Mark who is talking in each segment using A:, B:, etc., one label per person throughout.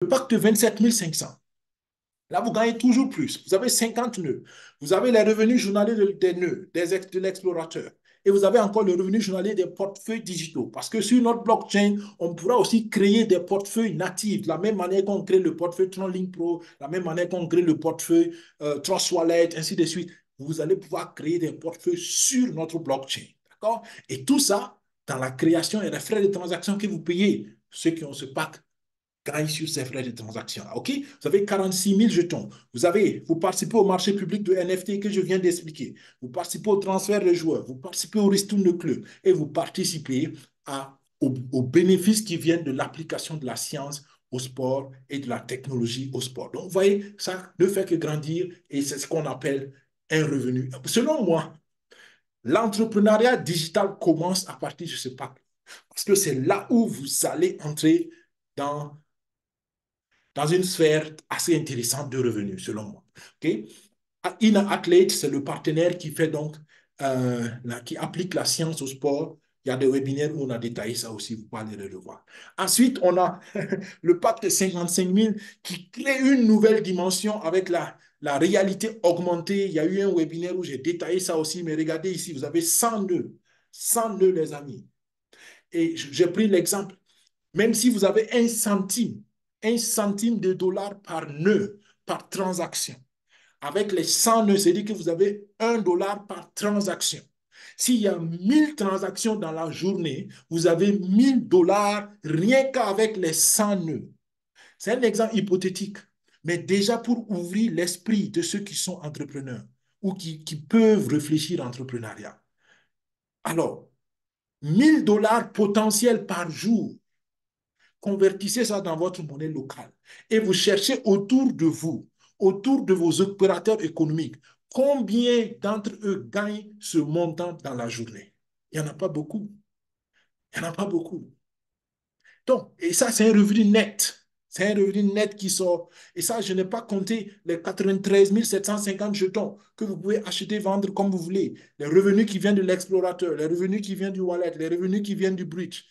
A: le pacte de 27 500. Là, vous gagnez toujours plus. Vous avez 50 nœuds. Vous avez les revenus journaliers des nœuds, de l'explorateur. Et vous avez encore le revenu journalier des portefeuilles digitaux. Parce que sur notre blockchain, on pourra aussi créer des portefeuilles natifs. De la même manière qu'on crée le portefeuille TronLink Pro, de la même manière qu'on crée le portefeuille Trust Wallet, ainsi de suite. Vous allez pouvoir créer des portefeuilles sur notre blockchain. D'accord? Et tout ça, dans la création et les frais de transaction que vous payez, ceux qui ont ce pack gagne sur ces frais de transaction. OK? Vous avez 46 000 jetons. Vous participez au marché public de NFT que je viens d'expliquer. Vous participez au transfert de joueurs. Vous participez au ristourne de club. Et vous participez aux bénéfices qui viennent de l'application de la science au sport et de la technologie au sport. Donc, vous voyez, ça ne fait que grandir et c'est ce qu'on appelle un revenu. Selon moi, l'entrepreneuriat digital commence à partir de ce pacte. Parce que c'est là où vous allez entrer dans une sphère assez intéressante de revenus, selon moi. Okay? Ina Athlete, c'est le partenaire qui fait donc, qui applique la science au sport. Il y a des webinaires où on a détaillé ça aussi, vous pouvez aller le voir. Ensuite, on a le pacte 55 000 qui crée une nouvelle dimension avec la réalité augmentée. Il y a eu un webinaire où j'ai détaillé ça aussi, mais regardez ici, vous avez 100 nœuds. 100 nœuds, les amis. Et j'ai pris l'exemple, même si vous avez un centime de dollar par nœud, par transaction. Avec les 100 nœuds, c'est-à-dire que vous avez $1 par transaction. S'il y a 1000 transactions dans la journée, vous avez $1000 rien qu'avec les 100 nœuds. C'est un exemple hypothétique, mais déjà pour ouvrir l'esprit de ceux qui sont entrepreneurs ou qui peuvent réfléchir à l'entrepreneuriat. Alors, $1000 potentiels par jour, convertissez ça dans votre monnaie locale et vous cherchez autour de vos opérateurs économiques, combien d'entre eux gagnent ce montant dans la journée? Il n'y en a pas beaucoup. Il n'y en a pas beaucoup. Donc, et ça, c'est un revenu net. C'est un revenu net qui sort. Et ça, je n'ai pas compté les 93 750 jetons que vous pouvez acheter, vendre comme vous voulez. Les revenus qui viennent de l'explorateur, les revenus qui viennent du wallet, les revenus qui viennent du bridge,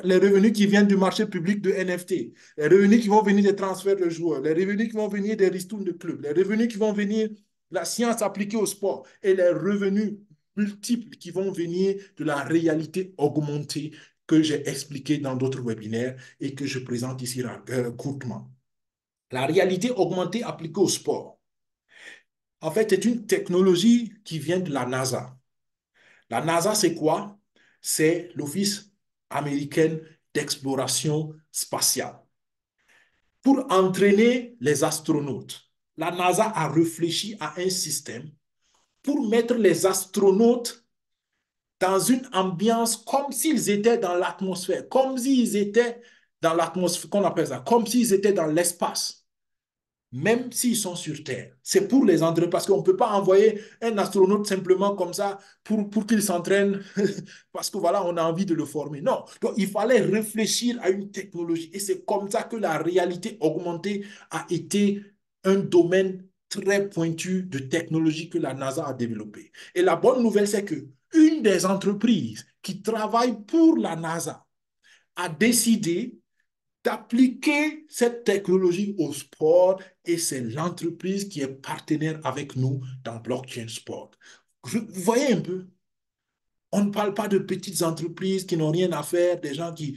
A: les revenus qui viennent du marché public de NFT, les revenus qui vont venir des transferts de joueurs, les revenus qui vont venir des ristournes de clubs, les revenus qui vont venir de la science appliquée au sport et les revenus multiples qui vont venir de la réalité augmentée que j'ai expliqué dans d'autres webinaires et que je présente ici courtement. La réalité augmentée appliquée au sport, en fait, est une technologie qui vient de la NASA. La NASA, c'est quoi? C'est l'Office américain d'exploration spatiale. Pour entraîner les astronautes, la NASA a réfléchi à un système pour mettre les astronautes dans une ambiance comme s'ils étaient dans l'atmosphère, comme s'ils étaient dans l'atmosphère, qu'on appelle ça, comme s'ils étaient dans l'espace, même s'ils sont sur Terre. C'est pour les entraîner, parce qu'on ne peut pas envoyer un astronaute simplement comme ça pour qu'il s'entraîne, parce que voilà, on a envie de le former. Non, donc il fallait réfléchir à une technologie, et c'est comme ça que la réalité augmentée a été un domaine très pointu de technologie que la NASA a développé. Et la bonne nouvelle, c'est que une des entreprises qui travaille pour la NASA a décidé d'appliquer cette technologie au sport et c'est l'entreprise qui est partenaire avec nous dans Blockchain Sport. Vous voyez un peu, on ne parle pas de petites entreprises qui n'ont rien à faire, des gens qui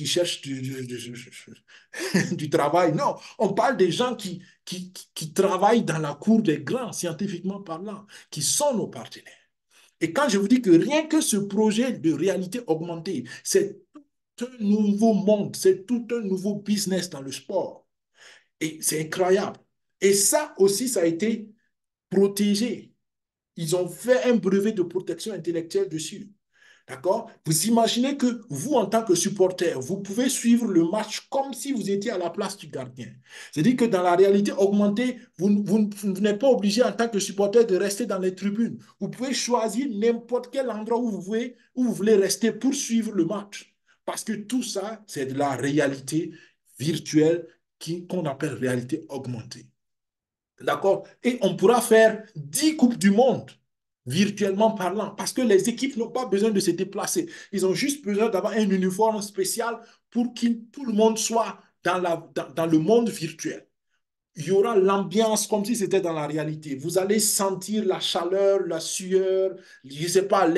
A: cherchent du travail. Non, on parle des gens qui travaillent dans la cour des grands, scientifiquement parlant, qui sont nos partenaires. Et quand je vous dis que rien que ce projet de réalité augmentée, c'est tout un nouveau monde, c'est tout un nouveau business dans le sport. Et c'est incroyable. Et ça aussi, ça a été protégé. Ils ont fait un brevet de protection intellectuelle dessus. D'accord? Vous imaginez que vous, en tant que supporter, vous pouvez suivre le match comme si vous étiez à la place du gardien. C'est-à-dire que dans la réalité augmentée, vous n'êtes pas obligé en tant que supporter de rester dans les tribunes. Vous pouvez choisir n'importe quel endroit où vous voulez rester pour suivre le match. Parce que tout ça, c'est de la réalité virtuelle qu'on appelle réalité augmentée. D'accord? Et on pourra faire 10 Coupes du Monde virtuellement parlant, parce que les équipes n'ont pas besoin de se déplacer. Ils ont juste besoin d'avoir un uniforme spécial pour que tout le monde soit dans le monde virtuel. Il y aura l'ambiance comme si c'était dans la réalité. Vous allez sentir la chaleur, la sueur, je ne sais pas,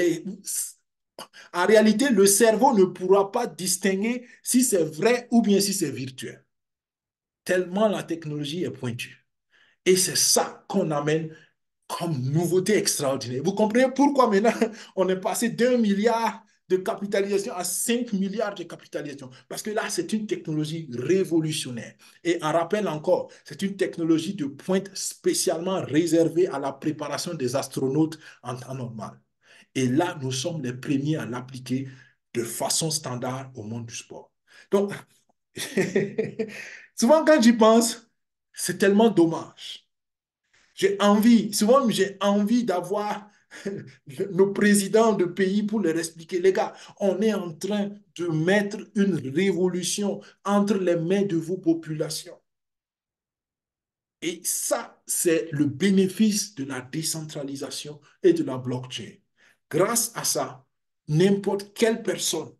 A: en réalité, le cerveau ne pourra pas distinguer si c'est vrai ou bien si c'est virtuel, tellement la technologie est pointue. Et c'est ça qu'on amène comme nouveauté extraordinaire. Vous comprenez pourquoi maintenant on est passé d'1 milliard de capitalisation à 5 milliards de capitalisation? Parce que là, c'est une technologie révolutionnaire. Et en rappel encore, c'est une technologie de pointe spécialement réservée à la préparation des astronautes en temps normal. Et là, nous sommes les premiers à l'appliquer de façon standard au monde du sport. Donc, souvent quand j'y pense, c'est tellement dommage. Souvent j'ai envie d'avoir nos présidents de pays pour leur expliquer, les gars, on est en train de mettre une révolution entre les mains de vos populations. Et ça, c'est le bénéfice de la décentralisation et de la blockchain. Grâce à ça, n'importe quelle personne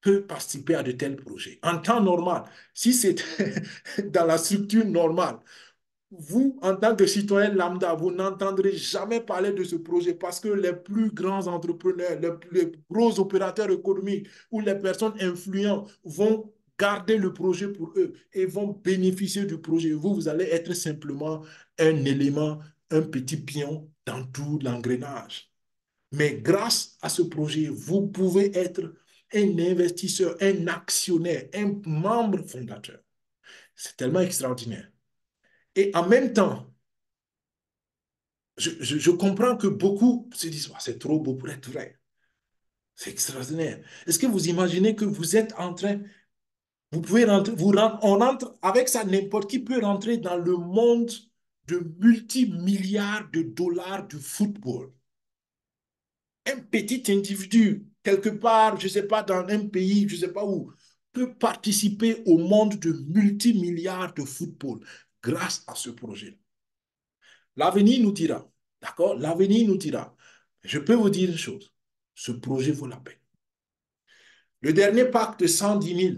A: peut participer à de tels projets. En temps normal, si c'est dans la structure normale, vous, en tant que citoyen lambda, vous n'entendrez jamais parler de ce projet parce que les plus grands entrepreneurs, les gros opérateurs économiques ou les personnes influentes vont garder le projet pour eux et vont bénéficier du projet. Vous, vous allez être simplement un élément, un petit pion dans tout l'engrenage. Mais grâce à ce projet, vous pouvez être un investisseur, un actionnaire, un membre fondateur. C'est tellement extraordinaire. Et en même temps, je comprends que beaucoup se disent, oh, c'est trop beau pour être vrai. C'est extraordinaire. Est-ce que vous imaginez que vous êtes en train, vous pouvez rentrer, on rentre, avec ça, n'importe qui peut rentrer dans le monde de multimilliards de dollars du football. Un petit individu, quelque part, je ne sais pas, dans un pays, je ne sais pas où, peut participer au monde de multimilliards de football grâce à ce projet. L'avenir nous dira, d'accord? L'avenir nous dira. Je peux vous dire une chose, ce projet vaut la peine. Le dernier pack de 110 000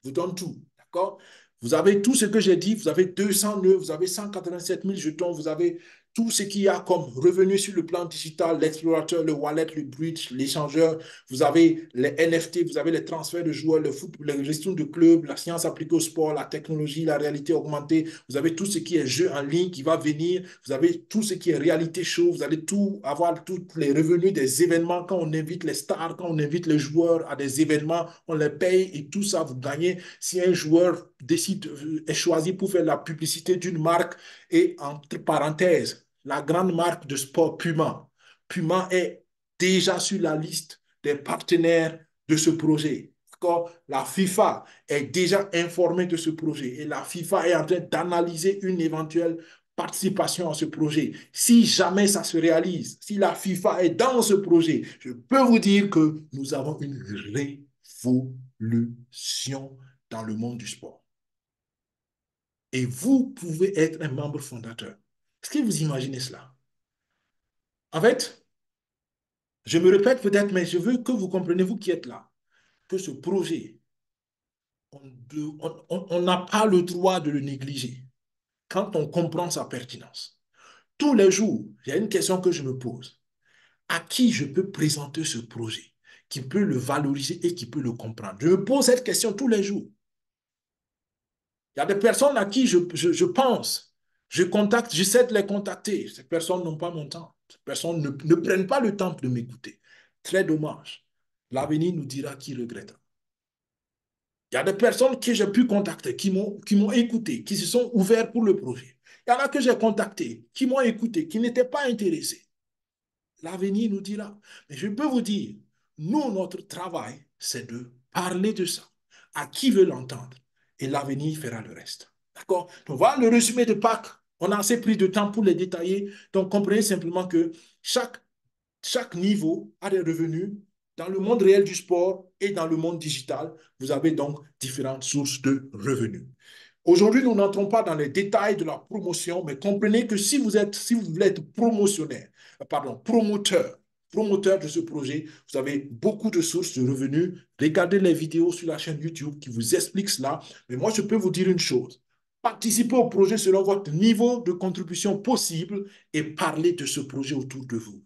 A: vous donne tout, d'accord? Vous avez tout ce que j'ai dit, vous avez 200 nœuds, vous avez 187 000 jetons, vous avez tout ce qu'il y a comme revenu sur le plan digital, l'explorateur, le wallet, le bridge, l'échangeur, vous avez les NFT, vous avez les transferts de joueurs, le foot, la gestion de clubs, la science appliquée au sport, la technologie, la réalité augmentée, vous avez tout ce qui est jeu en ligne qui va venir, vous avez tout ce qui est réalité show, vous allez tout avoir, tous les revenus des événements quand on invite les stars, quand on invite les joueurs à des événements, on les paye et tout ça, vous gagnez. Si un joueur décide, est choisi pour faire la publicité d'une marque et entre parenthèses, la grande marque de sport Puma. Puma est déjà sur la liste des partenaires de ce projet. La FIFA est déjà informée de ce projet et la FIFA est en train d'analyser une éventuelle participation à ce projet. Si jamais ça se réalise, si la FIFA est dans ce projet, je peux vous dire que nous avons une révolution dans le monde du sport. Et vous pouvez être un membre fondateur. Est-ce que vous imaginez cela? En fait, je me répète peut-être, mais je veux que vous compreniez, vous qui êtes là, que ce projet, on n'a pas le droit de le négliger quand on comprend sa pertinence. Tous les jours, il y a une question que je me pose. À qui je peux présenter ce projet, qui peut le valoriser et qui peut le comprendre? Je me pose cette question tous les jours. Il y a des personnes à qui je pense, je contacte, j'essaie de les contacter. Ces personnes n'ont pas mon temps. Ces personnes ne prennent pas le temps de m'écouter. Très dommage. L'avenir nous dira qui regrette. Il y a des personnes que j'ai pu contacter, qui m'ont écouté, qui se sont ouverts pour le projet. Il y en a que j'ai contactés, qui m'ont écouté, qui n'étaient pas intéressés. L'avenir nous dira. Mais je peux vous dire, nous, notre travail, c'est de parler de ça. À qui veut l'entendre? Et l'avenir fera le reste. D'accord? Donc voilà le résumé de Pâques. On a assez pris de temps pour les détailler. Donc comprenez simplement que chaque niveau a des revenus dans le monde réel du sport et dans le monde digital. Vous avez donc différentes sources de revenus. Aujourd'hui, nous n'entrons pas dans les détails de la promotion, mais comprenez que si vous voulez être promotionnaire, pardon, promoteur promoteur de ce projet. Vous avez beaucoup de sources de revenus. Regardez les vidéos sur la chaîne YouTube qui vous expliquent cela. Mais moi, je peux vous dire une chose. Participez au projet selon votre niveau de contribution possible et parlez de ce projet autour de vous.